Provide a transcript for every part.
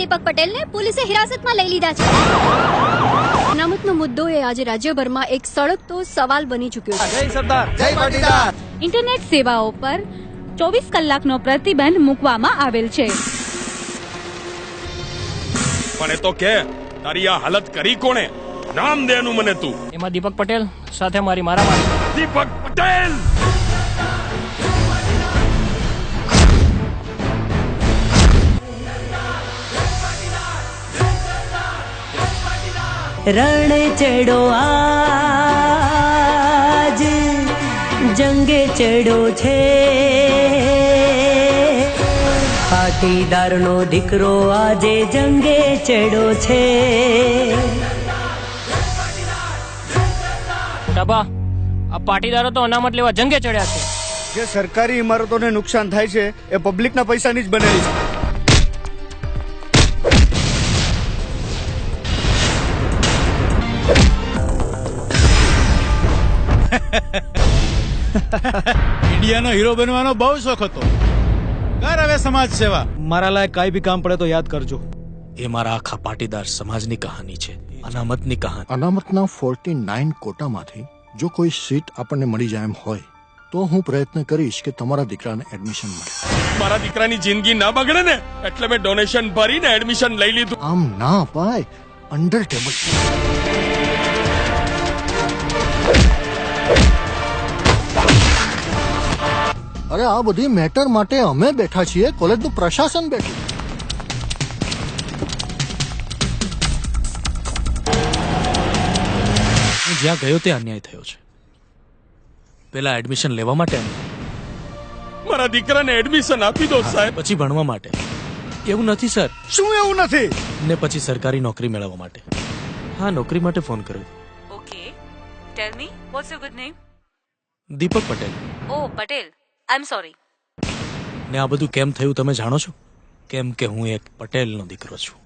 દીપક પટેલને પોલીસે હિરાસતમાં લઈ લીધા છે. અનામતનો મુદ્દો એ આજે રાજ્યભરમાં એક સળગતો સવાલ બની ચૂક્યો છે. જય સરદાર, જય પાટીદાર. ઇન્ટરનેટ સેવાઓ પર 24 કલાકનો પ્રતિબંધ મૂકવામાં આવેલ છે. પણ એ તો કે તારી આ હાલત કરી કોણે? નામ દેનું મને તું. એમાં દીપક પટેલ સાથે મારી મારામારી. દીપક પટેલ રણ ચડો આજ જંગે ચડો છે, પાટીદારનો દીકરો આજે જંગે ચડો છે. મોટાબા, આ પાટીદારો તો અનામત લેવા જંગે ચડ્યા છે. જે સરકારી ઇમારતોને નુકસાન થાય છે એ પબ્લિકના પૈસાની જ બનેલી છે. ઇન્ડિયાનો હીરો બનવાનો બહુ શોખ હતો. કર હવે સમાજ સેવા. મારા લાયક કાંઈ બી કામ પડે તો યાદ કરજો. એ મારા આખા પાટીદાર સમાજની કહાની છે, અનામતની કહાની. અનામતના 49 કોટામાંથી જો કોઈ સીટ આપણને મળી જાય એમ હોય તો હું પ્રયત્ન કરીશ કે તમારા દીકરાને એડમિશન મળે. મારા દીકરાની જિંદગી ના બગડે ને એટલે મેં ડોનેશન ભરીને એડમિશન લઈ લીધું. આમ ના અપાય, અંડર ટેબલ. અરે આ બધી મેટર માટે અમે બેઠા છીએ, કોલેજનું પ્રશાસન બેઠું. હું જ્યાં ગયો તે અન્યાય થયો છે. પેલા એડમિશન લેવા માટે, મારા દીકરાને એડમિશન આપી દો સાહેબ. પછી ભણવા માટે. એવું નથી સર. શું એવું નથી? ને પછી સરકારી નોકરી મેળવવા માટે. હા, નોકરી માટે ફોન કર્યો. Okay, tell me what's your good name? Deepak Patel. Oh Patel, I am sorry. ને આ બધું કેમ થયું તમે જાણો છો? કેમ કે હું એક પટેલનો દીકરો છું.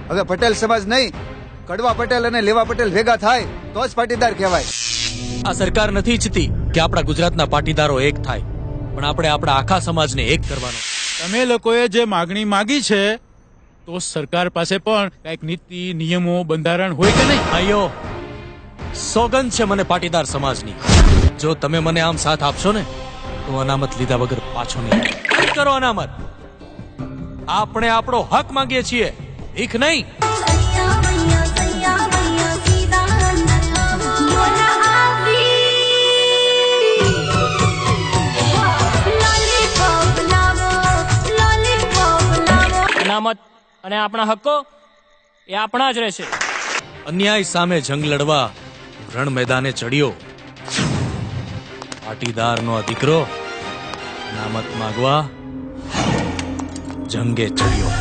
હવે પટેલ સમાજ નહીં, કડવા પટેલ અને લેવા પટેલ ભેગા થાય તો જ પાટીદાર કહેવાય. આ સરકાર નથી ઈચ્છતી કે આપણા ગુજરાતના પાટીદારો એક થાય, પણ આપણે આપણા આખા સમાજને એક કરવાનો. તમે લોકોએ જે માગણી માગી છે તો સરકાર પાસે પણ કઈક નીતિ, નિયમો, બંધારણ હોય કે નહીં? ભાઈઓ, સોગંદ છે મને પાટીદાર સમાજની. જો તમે મને આમ સાથ આપશો ને તો અનામત લીધા વગર પાછો નહીં. કરો અનામત. આપણે આપણો હક માંગીએ છીએ, ભીખ નહીં. અનામત અને આપણા હક્કો એ આપણા જ રહેશે. અન્યાય સામે જંગ લડવા રણ મેદાને ચડ્યો પાટીદારનો આ દીકરો, અનામત માંગવા જંગે ચડ્યો.